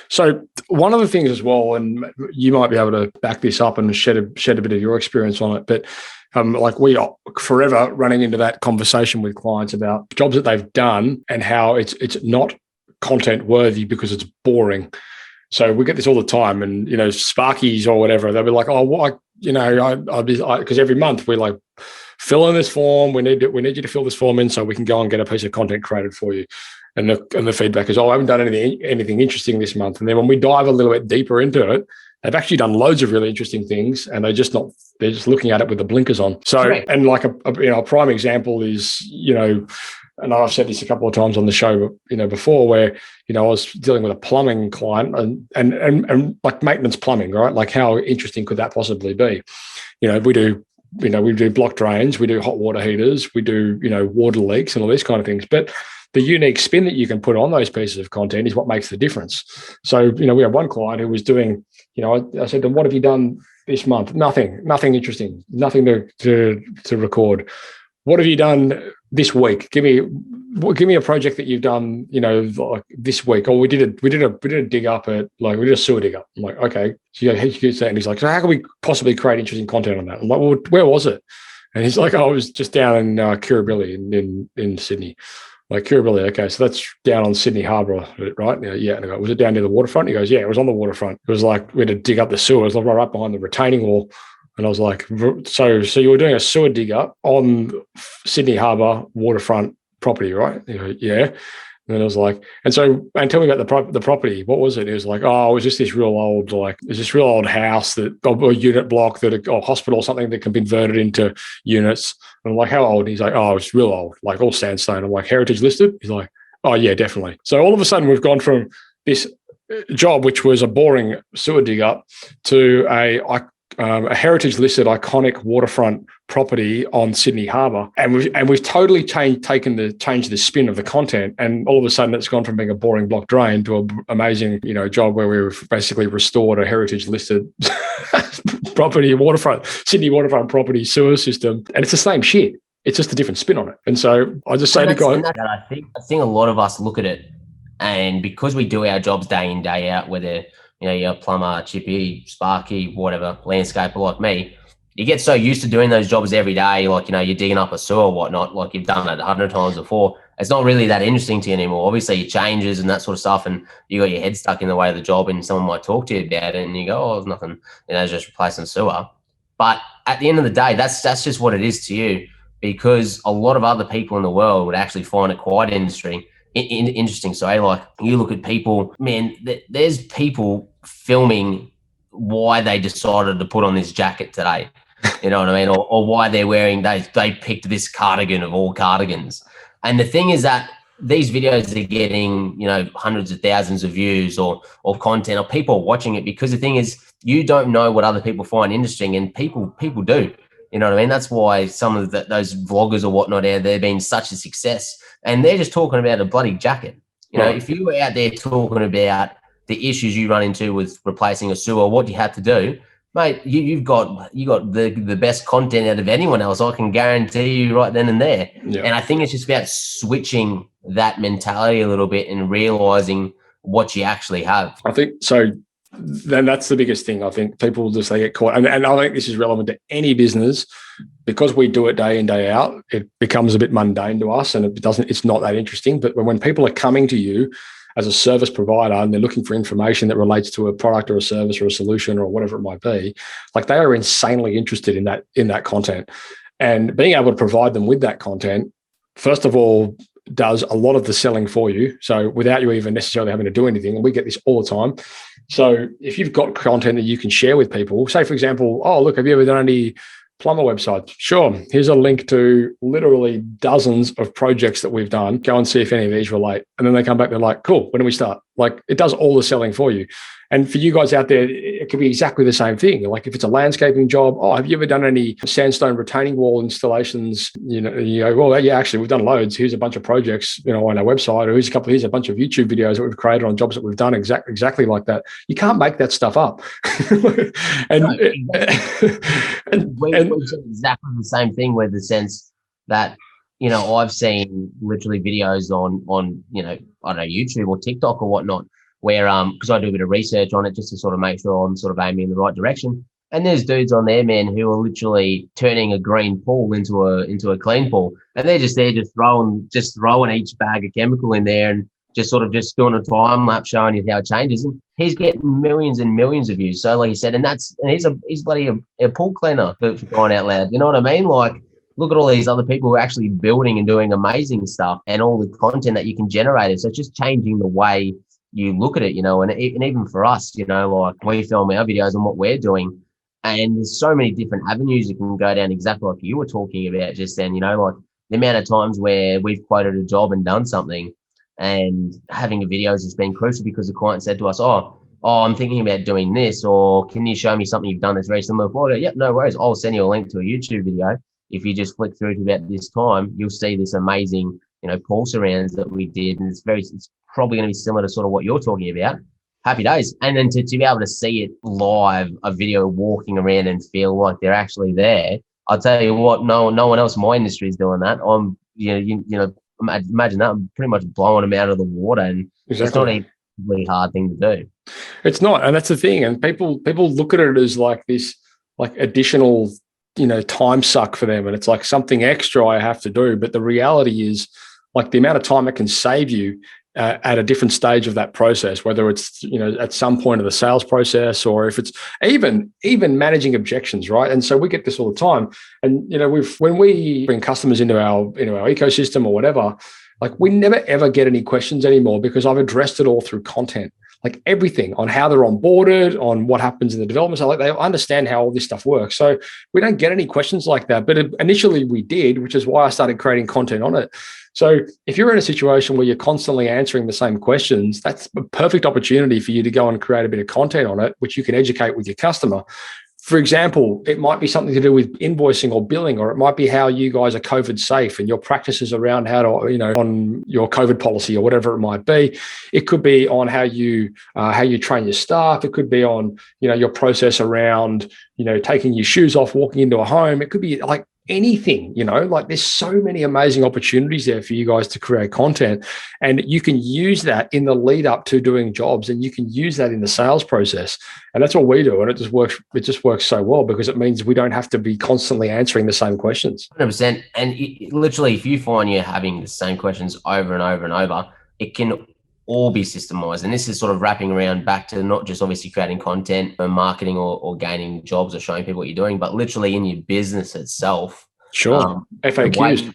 So one of the things as well, and you might be able to back this up and shed a bit of your experience on it, but like, we are forever running into that conversation with clients about jobs that they've done and how it's not content worthy because it's boring. So we get this all the time, and, you know, Sparkies or whatever, they'll be like, oh, well, because every month we like, fill in this form. We need you to fill this form in so we can go and get a piece of content created for you. And the feedback is, oh, I haven't done anything interesting this month. And then when we dive a little bit deeper into it, They've actually done loads of really interesting things, and they're just looking at it with the blinkers on. So, correct. And like a prime example is, and I've said this a couple of times on the show, before, where, I was dealing with a plumbing client and like maintenance plumbing, right? Like, how interesting could that possibly be? We do block drains, we do hot water heaters, we do, water leaks and all these kind of things. But the unique spin that you can put on those pieces of content is what makes the difference. So, we have one client who was doing, I said to them, what have you done this month? Nothing interesting, nothing to record. What have you done this week? Give me a project that you've done, like this week. Or we did a dig up at, like, we did a sewer dig up. I'm like, okay. So you get that, and he's like, so how can we possibly create interesting content on that? I'm like, well, where was it? And he's like, oh, I was just down in Kirribilli in Sydney. Like, Kirribilli, okay, so that's down on Sydney Harbour, right? Yeah. And I go, was it down near the waterfront? He goes, yeah, it was on the waterfront. It was like, we had to dig up the sewer. It was like right behind the retaining wall. And I was like, so you were doing a sewer dig up on Sydney Harbour waterfront property, right? He goes, yeah. And then I was like, and tell me about the property. What was it? It was like, oh, it was just this real old house or unit block or hospital or something that can be converted into units. And I'm like, how old? And he's like, oh, it's real old, like all sandstone. I'm like, heritage listed? He's like, oh yeah, definitely. So all of a sudden we've gone from this job, which was a boring sewer dig up, to a heritage listed iconic waterfront property on Sydney Harbour, and we've totally changed the spin of the content, and all of a sudden it's gone from being a boring block drain to an amazing job where we've basically restored a heritage listed property, Sydney waterfront property sewer system, and it's the same shit. It's just a different spin on it. And so I just say to guys, I think a lot of us look at it, and because we do our jobs day in, day out, whether you're a plumber, chippy, sparky, whatever, landscaper like me, you get so used to doing those jobs every day, like, you're digging up a sewer or whatnot, like you've done it 100 times before. It's not really that interesting to you anymore. Obviously, it changes and that sort of stuff, and you got your head stuck in the way of the job, and someone might talk to you about it, and you go, oh, it's nothing, it's just replacing sewer. But at the end of the day, that's just what it is to you, because a lot of other people in the world would actually find it quite interesting. So like, you look at people, man, there's people filming why they decided to put on this jacket today, you know what I mean, or why they're wearing, they picked this cardigan of all cardigans. And the thing is that these videos are getting hundreds of thousands of views or content, or people are watching it, because the thing is, you don't know what other people find interesting, and people do. You know what I mean? That's why some of those vloggers or whatnot, they've been such a success, and they're just talking about a bloody jacket. Right. If you were out there talking about the issues you run into with replacing a sewer, what you had to do, mate, you got the best content out of anyone else, I can guarantee you, right then and there. Yeah. And I think it's just about switching that mentality a little bit and realizing what you actually have. I think so. Then that's the biggest thing. I think people they get caught, and I think this is relevant to any business, because we do it day in, day out. It becomes a bit mundane to us, and it's not that interesting. But when people are coming to you as a service provider and they're looking for information that relates to a product or a service or a solution or whatever it might be, like, they are insanely interested in that content, and being able to provide them with that content, first of all, does a lot of the selling for you. So without you even necessarily having to do anything, and we get this all the time. So if you've got content that you can share with people, say, for example, oh, look, have you ever done any plumber websites? Sure. Here's a link to literally dozens of projects that we've done. Go and see if any of these relate. And then they come back, they're like, cool, when do we start? Like, it does all the selling for you. And for you guys out there, it could be exactly the same thing. Like, if it's a landscaping job, oh, have you ever done any sandstone retaining wall installations? You go, well, yeah, actually, we've done loads. Here's a bunch of projects, on our website, or here's a bunch of YouTube videos that we've created on jobs that we've done exactly like that. You can't make that stuff up. and we said exactly the same thing, with the sense that, I've seen literally videos on I don't know, YouTube or TikTok or whatnot, where because I do a bit of research on it just to sort of make sure I'm sort of aiming in the right direction. And there's dudes on there, man, who are literally turning a green pool into a clean pool, and they're just there, just throwing each bag of chemical in there, and just doing a time lapse showing you how it changes. And he's getting millions and millions of views. So, like you said, and he's bloody a pool cleaner, for crying out loud. You know what I mean? Like, look at all these other people who are actually building and doing amazing stuff, and all the content that you can generate. So it's just changing the way you look at it, and even for us, like we film our videos and what we're doing, and there's so many different avenues you can go down, exactly like you were talking about just then, like the amount of times where we've quoted a job and done something, and having a video has just been crucial because the client said to us, I'm thinking about doing this, or can you show me something you've done that's very similar before? Yep, no worries. I'll send you a link to a YouTube video. If you just flick through to about this time, you'll see this amazing, pull surrounds that we did. And it's probably going to be similar to sort of what you're talking about. Happy days. And then to be able to see it live, a video walking around and feel like they're actually there. I'll tell you what, no one else in my industry is doing that. Imagine that. I'm pretty much blowing them out of the water, and It's not a really hard thing to do. It's not, and that's the thing. And people look at it as like this, like additional, time suck for them, and it's like something extra I have to do. But the reality is, like the amount of time it can save you at a different stage of that process, whether it's at some point of the sales process, or if it's even managing objections, right? And so we get this all the time. And when we bring customers into our ecosystem or whatever, like we never ever get any questions anymore because I've addressed it all through content. Like everything on how they're onboarded, on what happens in the development. So like they understand how all this stuff works. So we don't get any questions like that. But initially we did, which is why I started creating content on it. So if you're in a situation where you're constantly answering the same questions, that's a perfect opportunity for you to go and create a bit of content on it, which you can educate with your customer. For example, it might be something to do with invoicing or billing, or it might be how you guys are COVID safe and your practices around how to, on your COVID policy or whatever it might be. It could be on how you train your staff. It could be on, your process around, taking your shoes off, walking into a home. It could be like anything, like there's so many amazing opportunities there for you guys to create content, and you can use that in the lead up to doing jobs, and you can use that in the sales process. And that's what we do. And it just works so well because it means we don't have to be constantly answering the same questions. 100%. And literally, if you find you're having the same questions over and over and over, it can all be systemized. And this is sort of wrapping around back to not just obviously creating content or marketing or gaining jobs or showing people what you're doing, but literally in your business itself. Sure. FAQs. The way you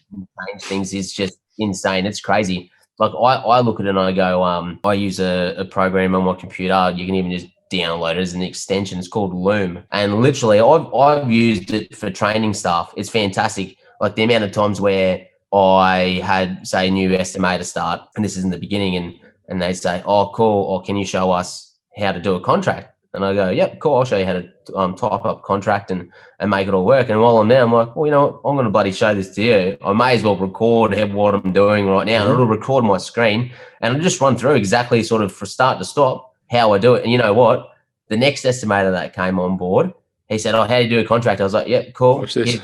change things is just insane. It's crazy. Like I look at it and I go, I use a program on my computer. You can even just download it as an extension. It's called Loom. And literally I've used it for training stuff. It's fantastic. Like the amount of times where I had, say, a new estimator start, and this is in the beginning, and they say, oh, cool, or can you show us how to do a contract? And I go, yep, cool, I'll show you how to type up contract and make it all work. And while I'm there, I'm like, well, what? I'm going to bloody show this to you. I may as well record what I'm doing right now. And it'll record my screen, and I'll just run through exactly sort of from start to stop how I do it. And you know what? The next estimator that came on board, he said, oh, how do you do a contract? I was like, yeah, cool. Watch this.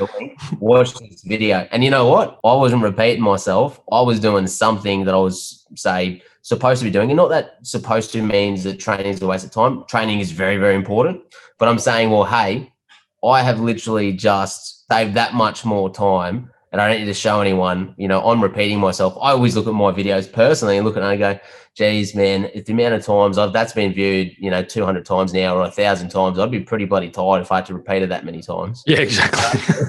Watch this video. And you know what? I wasn't repeating myself. I was doing something that I was, say, supposed to be doing. And not that supposed to means that training is a waste of time. Training is very, very important. But I'm saying, well, hey, I have literally just saved that much more time, and I don't need to show anyone, I'm repeating myself. I always look at my videos personally and look at it and I go, geez, man, it's the amount of times that's been viewed, 200 times now or 1,000 times. I'd be pretty bloody tired if I had to repeat it that many times. Yeah, exactly.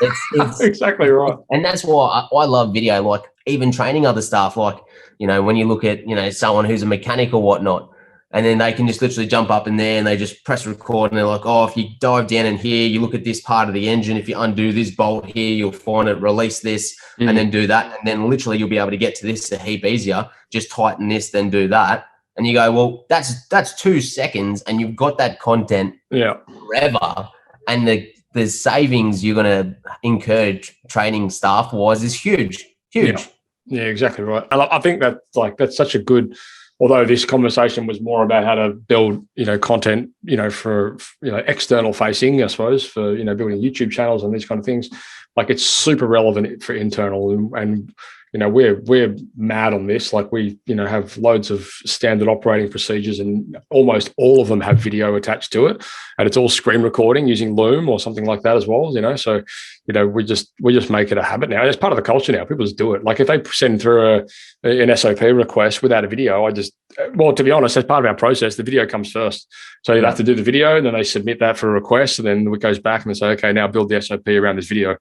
It's exactly right. And that's why I love video, like even training other stuff, like, when you look at, someone who's a mechanic or whatnot, and then they can just literally jump up in there and they just press record and they're like, oh, if you dive down in here, you look at this part of the engine, if you undo this bolt here, you'll find it, release this, and then do that. And then literally you'll be able to get to this a heap easier. Just tighten this, then do that. And you go, well, that's 2 seconds and you've got that content forever. And the savings you're going to incur training staff wise is huge. Yeah, exactly right. And I think that's such a good, although this conversation was more about how to build, content, for, external facing, I suppose, for, building YouTube channels and these kind of things. Like it's super relevant for internal, and we're mad on this. Like we, have loads of standard operating procedures, and almost all of them have video attached to it, and it's all screen recording using Loom or something like that as well. So, we just make it a habit now. It's part of the culture now. People just do it. Like if they send through an SOP request without a video, to be honest, as part of our process, the video comes first. So you have to do the video, and then they submit that for a request, and then it goes back and they say, okay, now build the SOP around this video.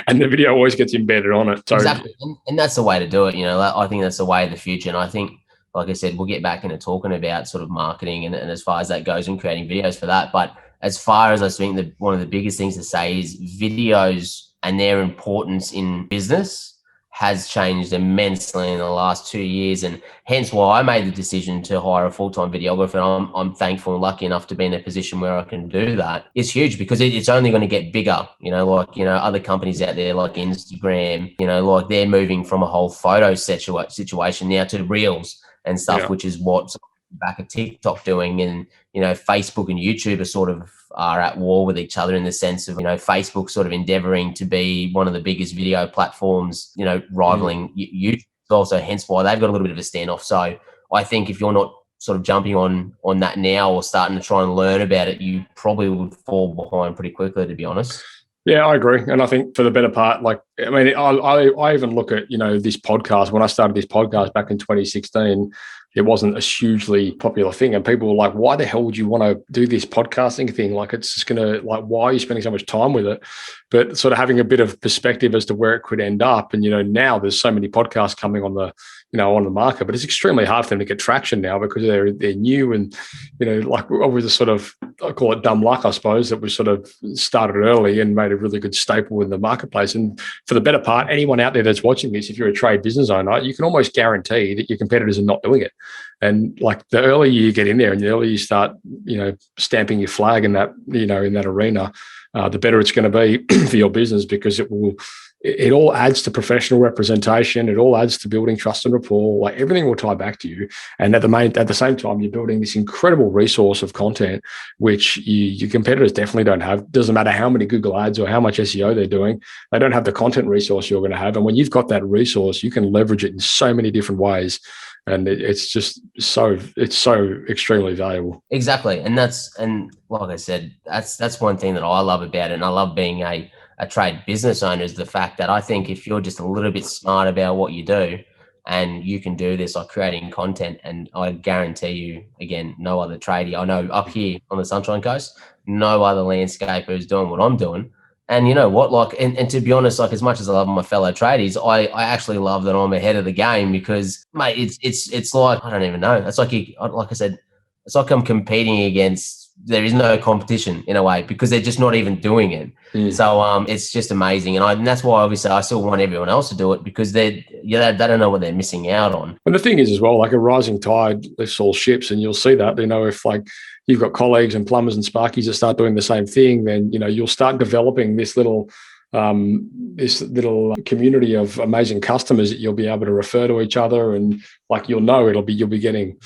and the video always gets embedded on it. So, exactly. And that's the way to do it. I think that's the way of the future. And I think like I said, we'll get back into talking about sort of marketing and as far as that goes and creating videos for that. But as far as I think one of the biggest things to say is videos and their importance in business has changed immensely in the last 2 years, and hence why I made the decision to hire a full-time videographer. And I'm thankful and lucky enough to be in a position where I can do that. It's huge because it's only going to get bigger. Other companies out there like Instagram, like they're moving from a whole photo situation now to reels and stuff, which is what back at TikTok doing, and Facebook and YouTube are at war with each other in the sense of Facebook sort of endeavoring to be one of the biggest video platforms, rivaling YouTube. Also, hence why they've got a little bit of a standoff. So I think if you're not sort of jumping on that now or starting to try and learn about it, you probably would fall behind pretty quickly, to be honest. Yeah, I agree. And I think for the better part, I even look at, this podcast. When I started this podcast back in 2016, it wasn't a hugely popular thing. And people were like, why the hell would you want to do this podcasting thing? Like, it's just going to, why are you spending so much time with it? But sort of having a bit of perspective as to where it could end up. And, now there's so many podcasts coming on the market, but it's extremely hard for them to get traction now because they're new. And, with a sort of, I call it dumb luck, I suppose, that we sort of started early and made a really good staple in the marketplace. And for the better part, anyone out there that's watching this, if you're a trade business owner, you can almost guarantee that your competitors are not doing it. And the earlier you get in there and the earlier you start, stamping your flag in that, in that arena, the better it's going to be for your business, because it all adds to professional representation. It all adds to building trust and rapport. Everything will tie back to you. And at the same time, you're building this incredible resource of content, which your competitors definitely don't have. Doesn't matter how many Google ads or how much SEO they're doing. They don't have the content resource you're going to have. And when you've got that resource, you can leverage it in so many different ways. And it's so extremely valuable. Exactly. And like I said, that's one thing that I love about it. And I love being a trade business owner, is the fact that I think if you're just a little bit smart about what you do, and you can do this, like creating content, and I guarantee you, again, no other tradie I know up here on the Sunshine Coast, no other landscaper is doing what I'm doing. And you know what, and to be honest, as much as I love my fellow tradies, I actually love that I'm ahead of the game, because, mate, it's like, I don't even know. It's like I said, it's like I'm competing against, there is no competition in a way, because they're just not even doing it. So it's just amazing. And that's why obviously I still want everyone else to do it, because they don't know what they're missing out on. And the thing is as well, a rising tide lifts all ships, and you'll see that, if you've got colleagues and plumbers and sparkies that start doing the same thing, then, you'll start developing this little community of amazing customers that you'll be able to refer to each other, and you'll be getting,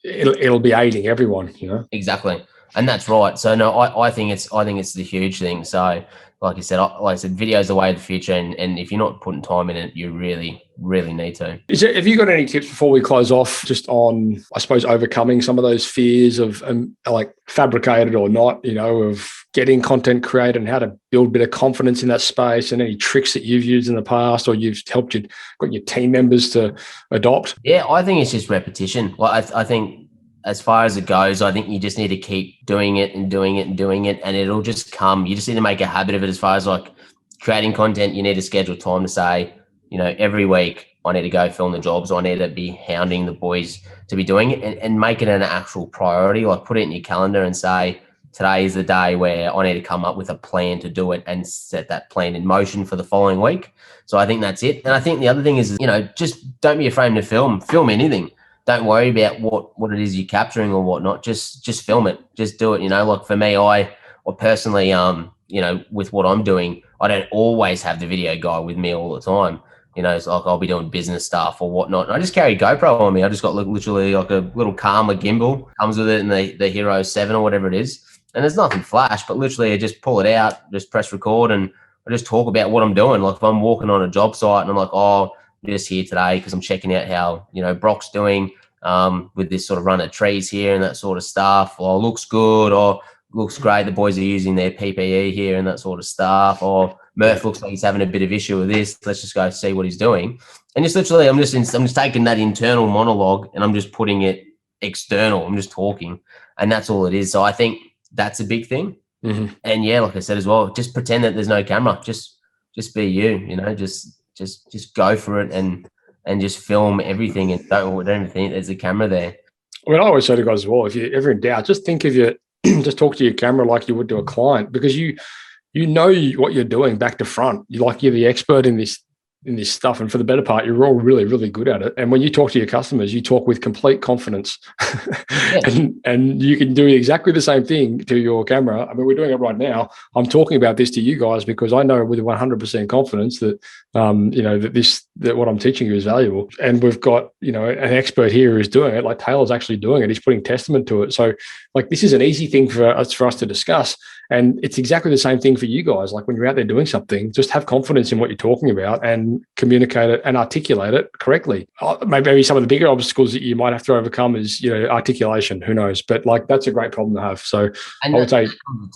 it'll be aiding everyone, Exactly. And that's right. So no, I think it's the huge thing. So like I said, video is the way of the future, and if you're not putting time in it, you really, really need to. Have you got any tips before we close off, just on, I suppose, overcoming some of those fears of fabricated or not, of getting content created, and how to build a bit of confidence in that space, and any tricks that you've used in the past, or you've got your team members to adopt? Yeah, I think it's just repetition. I think, as far as it goes, I think you just need to keep doing it and doing it and doing it, and it'll just come. You just need to make a habit of it. As far as creating content, you need to schedule time to say, every week I need to go film the jobs. I need to be hounding the boys to be doing it, and make it an actual priority. Put it in your calendar and say, today is the day where I need to come up with a plan to do it, and set that plan in motion for the following week. So I think that's it. And I think the other thing is, just don't be afraid to film anything. Don't worry about what it is you're capturing or whatnot. Just film it. Just do it. For me, I personally, with what I'm doing, I don't always have the video guy with me all the time. It's I'll be doing business stuff or whatnot. And I just carry a GoPro on me. I just got literally a little Karma gimbal, comes with it, in the Hero 7 or whatever it is. And there's nothing flash, but literally I just pull it out, just press record, and I just talk about what I'm doing. If I'm walking on a job site and I'm like, I'm just here today because I'm checking out how, Brock's doing with this sort of run of trees here and that sort of stuff, or looks good, or looks great, the boys are using their PPE here and that sort of stuff, or Murph looks like he's having a bit of issue with this, let's just go see what he's doing. And just literally I'm just taking that internal monologue and I'm just putting it external. I'm just talking, and that's all it is. So I think that's a big thing. Mm-hmm. And yeah, like I said as well, just pretend that there's no camera. Just be you, just go for it, and and just film everything and don't even think there's a camera there. I mean, I always say to guys as well, if you're ever in doubt, just think of your, just talk to your camera like you would to a client, because you know what you're doing back to front. You're the expert in this stuff, and for the better part, you're all really, really good at it. And when you talk to your customers, you talk with complete confidence. Yeah. and you can do exactly the same thing to your camera. I mean, we're doing it right now. I'm talking about this to you guys because I know with 100% confidence that that what I'm teaching you is valuable. And we've got an expert here who's doing it. Like Taylor's actually doing it. He's putting testament to it. So like this is an easy thing for us to discuss. And it's exactly the same thing for you guys. Like when you're out there doing something, just have confidence in what you're talking about and communicate it and articulate it correctly. Maybe some of the bigger obstacles that you might have to overcome is, articulation. Who knows? But like that's a great problem to have. So I would say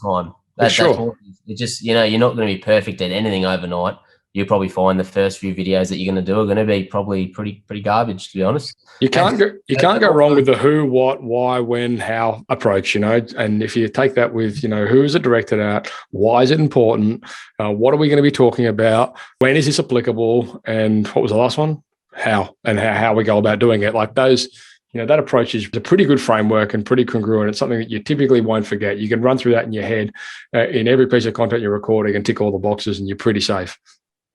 time. Sure. It's just, you're not going to be perfect at anything overnight. You'll probably find the first few videos that you're going to do are going to be probably pretty garbage, to be honest. You can't go wrong with the who, what, why, when, how approach, and if you take that with, who is it directed at? Why is it important? What are we going to be talking about? When is this applicable? And what was the last one? How, and how we go about doing it. Like those, that approach is a pretty good framework and pretty congruent. It's something that you typically won't forget. You can run through that in your head in every piece of content you're recording and tick all the boxes and you're pretty safe.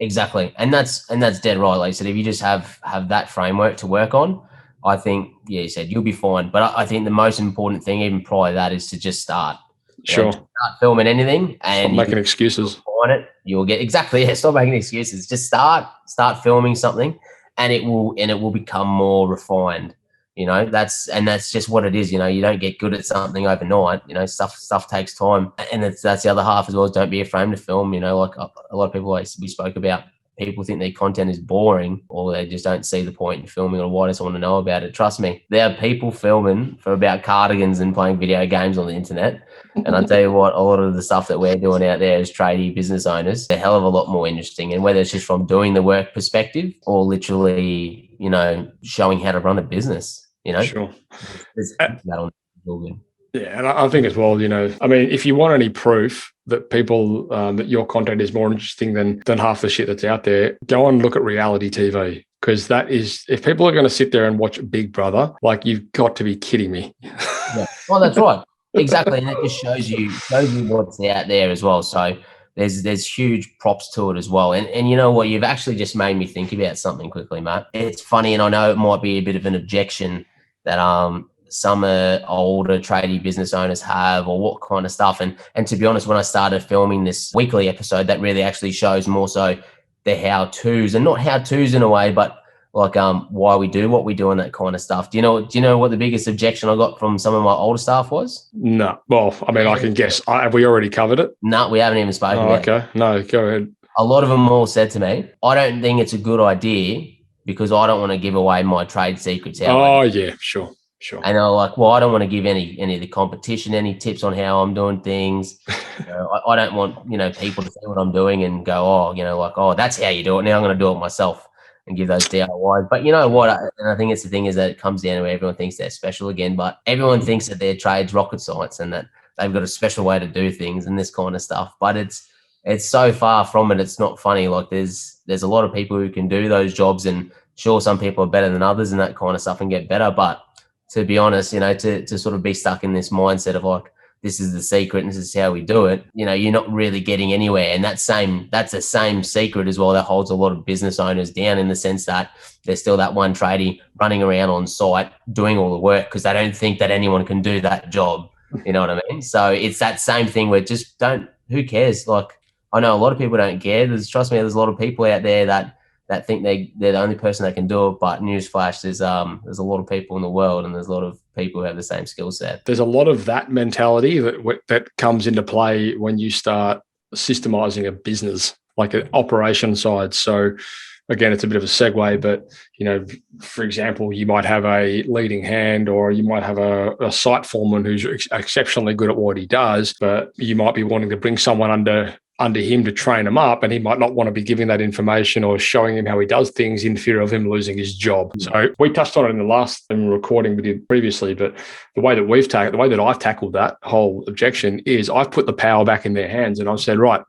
Exactly. And that's dead right. Like I said, if you just have that framework to work on, I think, you said you'll be fine. But I think the most important thing, even prior to that, is to just start. Sure. Start filming anything and stop making excuses. On it, you'll get stop making excuses. Just start filming something and it will become more refined. That's just what it is. You don't get good at something overnight. Stuff takes time, and that's the other half as well. Don't be afraid to film. Like a lot of people, like we spoke about, people think their content is boring or they just don't see the point in filming or why doesn't want to know about it. Trust me, there are people filming for about cardigans and playing video games on the internet. And I tell you what, a lot of the stuff that we're doing out there as tradie business owners, a hell of a lot more interesting. And whether it's just from doing the work perspective or literally, showing how to run a business. Sure. Yeah, and I think as well, if you want any proof that people that your content is more interesting than half the shit that's out there, go and look at reality TV, because that is, if people are going to sit there and watch Big Brother, like you've got to be kidding me. Yeah. Well, that's right. Exactly, and it just shows you what's out there as well. So there's huge props to it as well. And you know what? You've actually just made me think about something quickly, Matt. It's funny, and I know it might be a bit of an objection that some older tradie business owners have, or what kind of stuff. And to be honest, when I started filming this weekly episode, that really actually shows more so the how-tos, and not how-tos in a way, but like why we do what we do and that kind of stuff. Do you know what the biggest objection I got from some of my older staff was? No. Well, I mean, I can guess. Have we already covered it? No, we haven't even spoken about it. Okay. No, go ahead. A lot of them all said to me, I don't think it's a good idea because I don't want to give away my trade secrets out. Oh, yeah, sure. And they're like, well, I don't want to give any of the competition any tips on how I'm doing things. I don't want, people to see what I'm doing and go, that's how you do it. Now I'm going to do it myself and give those DIYs. But you know what? And I think it's the thing is that it comes down to everyone thinks they're special again, but everyone thinks that their trade's rocket science and that they've got a special way to do things and this kind of stuff. But it's so far from it. It's not funny. Like there's a lot of people who can do those jobs, and sure, some people are better than others and that kind of stuff and get better. But to be honest, to sort of be stuck in this mindset of like, this is the secret and this is how we do it, you're not really getting anywhere. And that's the same secret as well that holds a lot of business owners down, in the sense that there's still that one tradie running around on site doing all the work because they don't think that anyone can do that job. You know what I mean? So it's that same thing where just who cares? Like, I know a lot of people don't care. Trust me, there's a lot of people out there that think they're the only person that can do it. But newsflash, there's a lot of people in the world, and there's a lot of people who have the same skill set. There's a lot of that mentality that comes into play when you start systemizing a business, like an operation side. So again, it's a bit of a segue, but for example, you might have a leading hand, or you might have a site foreman who's exceptionally good at what he does, but you might be wanting to bring someone under him to train him up, and he might not want to be giving that information or showing him how he does things in fear of him losing his job. So we touched on it in the last recording we did previously, but the way that I've tackled that whole objection is I've put the power back in their hands, and I've said, right,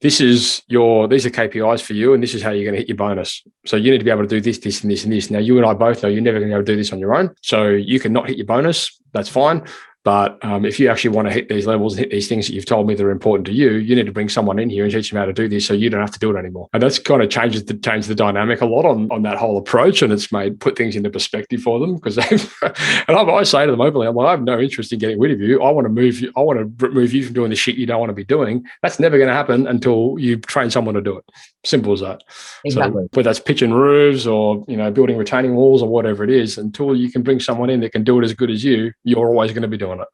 these are KPIs for you, and this is how you're going to hit your bonus. So you need to be able to do this, this, and this, and this. Now, you and I both know you're never going to be able to do this on your own. So you can not hit your bonus. That's fine. But if you actually want to hit these levels and hit these things that you've told me that are important to you, you need to bring someone in here and teach them how to do this so you don't have to do it anymore. And that's kind of changed the dynamic a lot on that whole approach. And it's put things into perspective for them, because I say to them openly, I'm like, I have no interest in getting rid of you. I want to remove you from doing the shit you don't want to be doing. That's never going to happen until you train someone to do it. Simple as that. Exactly. So whether that's pitching roofs or, building retaining walls or whatever it is, until you can bring someone in that can do it as good as you, you're always going to be doing it.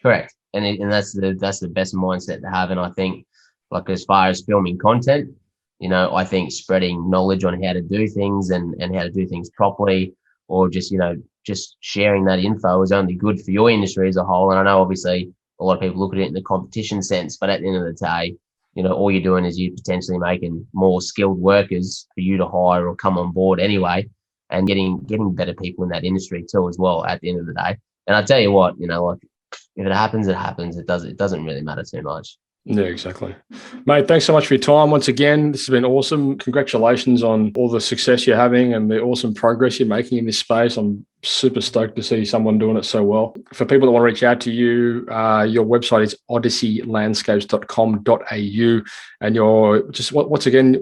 Correct. And that's the best mindset to have. And I think, like, as far as filming content, I think spreading knowledge on how to do things and how to do things properly, or just sharing that info is only good for your industry as a whole. And I know obviously a lot of people look at it in the competition sense, but at the end of the day, all you're doing is you're potentially making more skilled workers for you to hire or come on board anyway, and getting better people in that industry too as well at the end of the day. And I tell you what, like, if it happens, it happens. It doesn't really matter too much. Yeah, exactly. Mate, thanks so much for your time. Once again, this has been awesome. Congratulations on all the success you're having and the awesome progress you're making in this space. I'm super stoked to see someone doing it so well. For people that want to reach out to you, your website is odysseylandscapes.com.au. And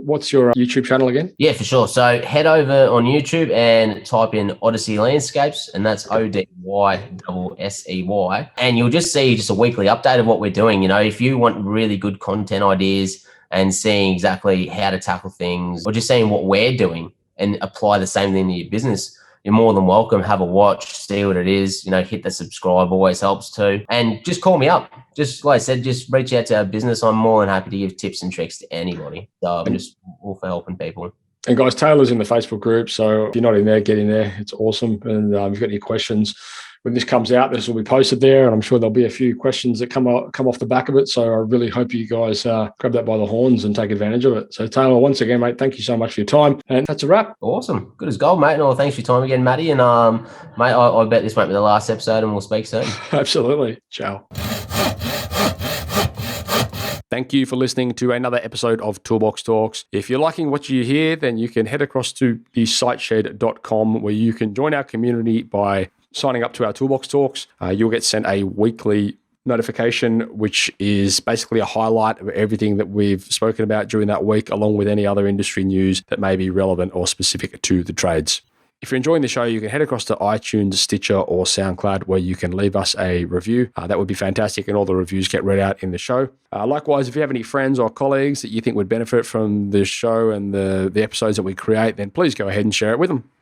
what's your YouTube channel again? Yeah, for sure. So head over on YouTube and type in Odyssey Landscapes, and that's ODYSSEY. And you'll just see a weekly update of what we're doing. If you want really good content ideas and seeing exactly how to tackle things, or just seeing what we're doing and apply the same thing to your business, you're more than welcome. Have a watch, see what it is, hit the subscribe, always helps too. And just call me up. Just like I said, just reach out to our business. I'm more than happy to give tips and tricks to anybody. So I'm just all for helping people. And guys, Taylor's in the Facebook group. So if you're not in there, get in there. It's awesome. And if you've got any questions, when this comes out, this will be posted there, and I'm sure there'll be a few questions that come off the back of it. So I really hope you guys grab that by the horns and take advantage of it. So Taylor, once again, mate, thank you so much for your time. And that's a wrap. Awesome. Good as gold, mate. And thanks for your time again, Matty. And mate, I bet this won't be the last episode, and we'll speak soon. Absolutely. Ciao. Thank you for listening to another episode of Toolbox Talks. If you're liking what you hear, then you can head across to thesiteshed.com, where you can join our community by signing up to our Toolbox Talks. You'll get sent a weekly notification, which is basically a highlight of everything that we've spoken about during that week, along with any other industry news that may be relevant or specific to the trades. If you're enjoying the show, you can head across to iTunes, Stitcher, or SoundCloud, where you can leave us a review. That would be fantastic, and all the reviews get read out in the show. Likewise, if you have any friends or colleagues that you think would benefit from this show and the episodes that we create, then please go ahead and share it with them.